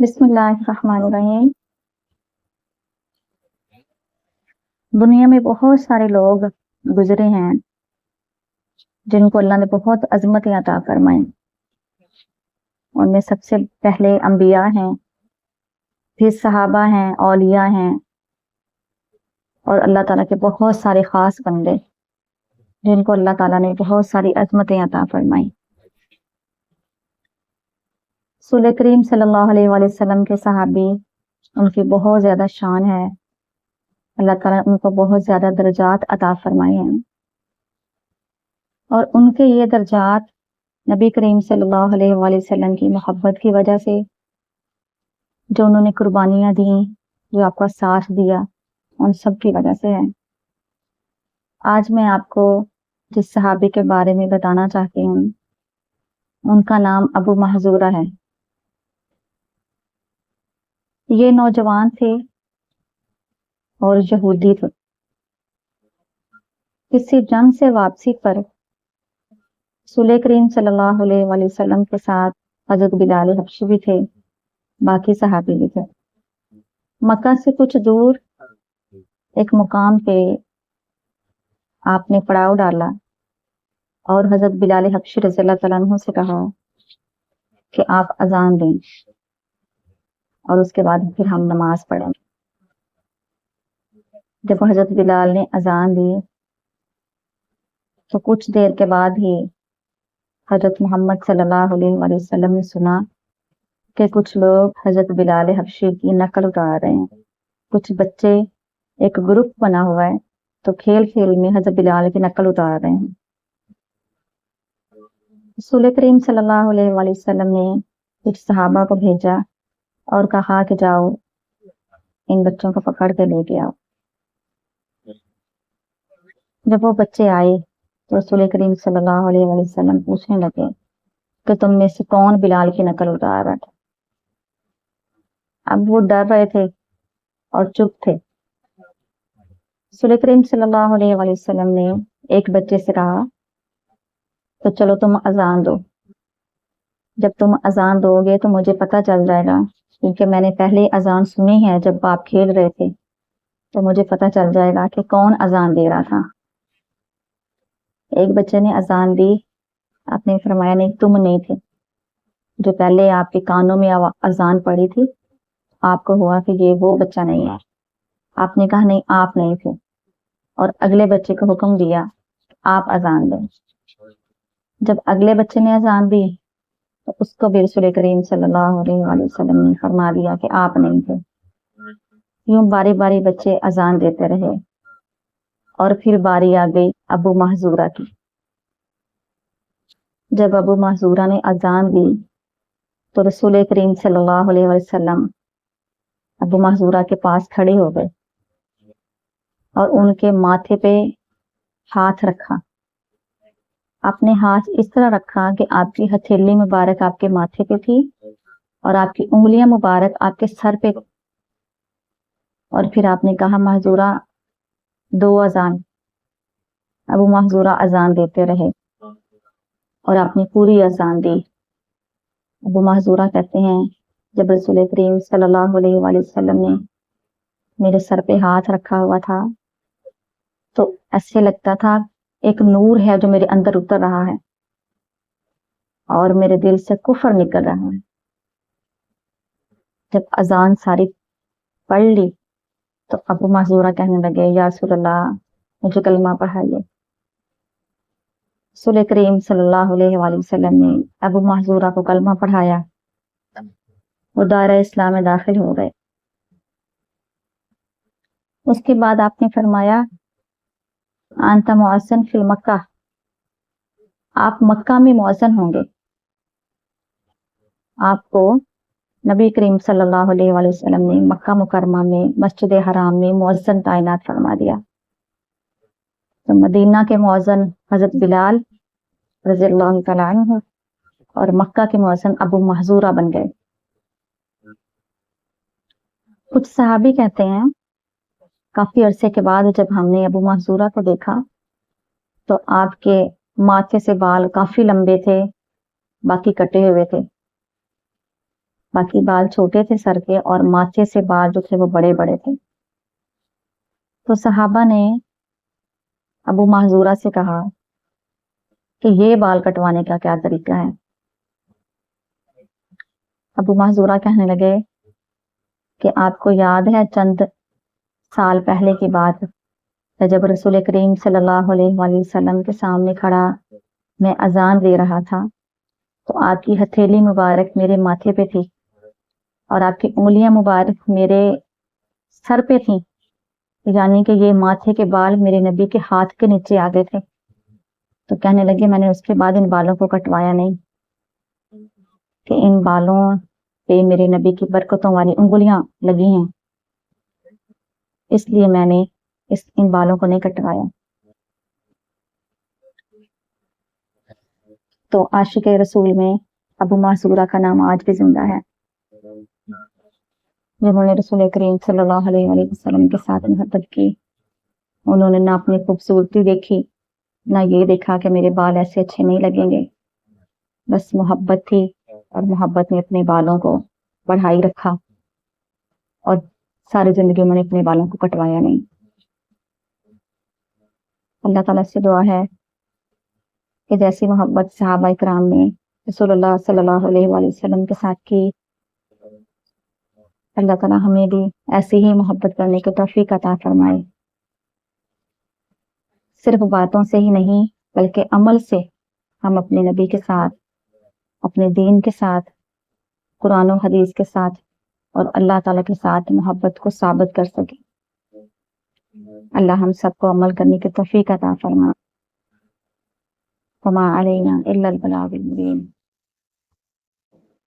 بسم اللہ الرحمن الرحیم۔ دنیا میں بہت سارے لوگ گزرے ہیں جن کو اللہ نے بہت عظمتیں عطا فرمائیں۔ ان میں سب سے پہلے انبیاء ہیں، پھر صحابہ ہیں، اولیاء ہیں، اور اللہ تعالیٰ کے بہت سارے خاص بندے جن کو اللہ تعالیٰ نے بہت ساری عظمتیں عطا فرمائیں۔ رسول کریم صلی اللہ علیہ وآلہ وسلم کے صحابی، ان کی بہت زیادہ شان ہے، اللہ تعالیٰ نے ان کو بہت زیادہ درجات عطا فرمائے ہیں، اور ان کے یہ درجات نبی کریم صلی اللہ علیہ وآلہ وسلم کی محبت کی وجہ سے، جو انہوں نے قربانیاں دیں، جو آپ کا ساتھ دیا، ان سب کی وجہ سے ہے۔ آج میں آپ کو جس صحابی کے بارے میں بتانا چاہتی ہوں، ان کا نام ابو محذورہ ہے۔ یہ نوجوان تھے اور یہودی تھے۔ کسی جنگ سے واپسی پر رسول کریم صلی اللہ علیہ وآلہ وسلم کے ساتھ حضرت بلال حبشی بھی تھے، باقی صحابی بھی تھے۔ مکہ سے کچھ دور ایک مقام پہ آپ نے پڑاؤ ڈالا اور حضرت بلال حبشی رضی اللہ تعالیٰ عنہ سے کہا کہ آپ اذان دیں اور اس کے بعد پھر ہم نماز پڑھیں۔ جب حضرت بلال نے اذان دی تو کچھ دیر کے بعد ہی حضرت محمد صلی اللہ علیہ وآلہ وسلم نے سنا کہ کچھ لوگ حضرت بلال حبشی کی نقل اتار رہے ہیں۔ کچھ بچے، ایک گروپ بنا ہوا ہے، تو کھیل کھیل میں حضرت بلال کی نقل اتار رہے ہیں۔ رسول کریم صلی اللہ علیہ وآلہ وسلم نے کچھ صحابہ کو بھیجا اور کہا کہ جاؤ ان بچوں کو پکڑ کے لے کے آؤ۔ جب وہ بچے آئے تو رسول کریم صلی اللہ علیہ وآلہ وسلم پوچھنے لگے کہ تم میں سے کون بلال کی نقل اتار رہا تھا؟ اب وہ ڈر رہے تھے اور چپ تھے۔ رسول کریم صلی اللہ علیہ وآلہ وسلم نے ایک بچے سے کہا تو چلو تم اذان دو، جب تم اذان دو گے تو مجھے پتہ چل جائے گا، کیونکہ میں نے پہلے اذان سنی ہے جب آپ کھیل رہے تھے، تو مجھے پتہ چل جائے گا کہ کون اذان دے رہا تھا۔ ایک بچے نے اذان دی، آپ نے فرمایا نہیں تم نہیں تھے، جو پہلے آپ کے کانوں میں اذان پڑی تھی، آپ کو ہوا کہ یہ وہ بچہ نہیں ہے۔ آپ نے کہا نہیں آپ نہیں تھے، اور اگلے بچے کو حکم دیا آپ اذان دیں۔ جب اگلے بچے نے اذان دی تو اس کو بھی رسول کریم صلی اللہ علیہ وآلہ وسلم نے فرما دیا کہ آپ نہیں تھے۔ یوں باری باری بچے اذان دیتے رہے، اور پھر باری آ گئی ابو محذورہ کی۔ جب ابو محذورہ نے اذان دی تو رسول کریم صلی اللہ علیہ وسلم ابو محذورہ کے پاس کھڑے ہو گئے اور ان کے ماتھے پہ ہاتھ رکھا۔ اپنے ہاتھ اس طرح رکھا کہ آپ کی ہتھیلی مبارک آپ کے ماتھے پہ تھی اور آپ کی انگلیاں مبارک آپ کے سر پہ، اور پھر آپ نے کہا محذورہ دو اذان۔ ابو محذورہ اذان دیتے رہے اور آپ نے پوری اذان دی۔ ابو محذورہ کہتے ہیں جب رسول کریم صلی اللہ علیہ وآلہ وسلم نے میرے سر پہ ہاتھ رکھا ہوا تھا تو ایسے لگتا تھا ایک نور ہے جو میرے اندر اتر رہا ہے اور میرے دل سے کفر نکل رہا ہے۔ جب اذان ساری پڑھ لی تو ابو محذورہ کہنے لگے یا رسول اللہ مجھے کلمہ پڑھائیے۔ رسول کریم صلی اللہ علیہ وآلہ وسلم نے ابو محذورہ کو کلمہ پڑھایا، وہ دائرہ اسلام میں داخل ہو گئے۔ اس کے بعد آپ نے فرمایا انت مؤذن فی مکہ، آپ مکہ میں مؤذن ہوں گے۔ آپ کو نبی کریم صلی اللہ علیہ وآلہ وسلم نے مکہ مکرمہ میں مسجد حرام میں مؤذن تعینات فرما دیا۔ تو مدینہ کے مؤذن حضرت بلال رضی اللہ تعالیٰ عنہ اور مکہ کے مؤذن ابو محذورہ بن گئے۔ کچھ صحابی کہتے ہیں کافی عرصے کے بعد جب ہم نے ابو محذورہ کو دیکھا تو آپ کے ماتھے سے بال کافی لمبے تھے، باقی کٹے ہوئے تھے۔ باقی بال چھوٹے تھے سر کے اور ماتھے سے بال جو تھے وہ بڑے بڑے تھے۔ تو صحابہ نے ابو محذورہ سے کہا کہ یہ بال کٹوانے کا کیا طریقہ ہے؟ ابو محذورہ کہنے لگے کہ آپ کو یاد ہے چند سال پہلے کی بات، جب رسول کریم صلی اللہ علیہ وآلہ وسلم کے سامنے کھڑا میں اذان دے رہا تھا تو آپ کی ہتھیلی مبارک میرے ماتھے پہ تھی اور آپ کی انگلیاں مبارک میرے سر پہ تھیں، یعنی کہ یہ ماتھے کے بال میرے نبی کے ہاتھ کے نیچے آ گئے تھے۔ تو کہنے لگے میں نے اس کے بعد ان بالوں کو کٹوایا نہیں کہ ان بالوں پہ میرے نبی کی برکتوں والی انگلیاں لگی ہیں، اس لیے میں نے ان بالوں کو نہیں کٹوایا۔ تو عاشق رسول میں ابو محذورہ کا نام آج بھی زندہ ہے، جنہوں نے رسول کریم صلی اللہ علیہ وآلہ وسلم کے ساتھ محبت کی۔ انہوں نے نہ اپنی خوبصورتی دیکھی نہ یہ دیکھا کہ میرے بال ایسے اچھے نہیں لگیں گے، بس محبت تھی اور محبت نے اپنے بالوں کو بڑھائی رکھا اور ساری زندگی انہوں نے اپنے بالوں کو کٹوایا نہیں۔ اللہ تعالیٰ سے دعا ہے کہ جیسی محبت صحابہ اکرام نے رسول اللہ صلی اللہ علیہ وآلہ وسلم کے ساتھ کی، اللہ تعالیٰ ہمیں بھی ایسی ہی محبت کرنے کی توفیق عطا فرمائے۔ صرف باتوں سے ہی نہیں بلکہ عمل سے ہم اپنے نبی کے ساتھ، اپنے دین کے ساتھ، قرآن و حدیث کے ساتھ اور اللہ تعالیٰ کے ساتھ محبت کو ثابت کر سکیں۔ اللہ ہم سب کو عمل کرنے کی توفیق عطا فرمائے۔ وما علینا الا البلاغ المبین۔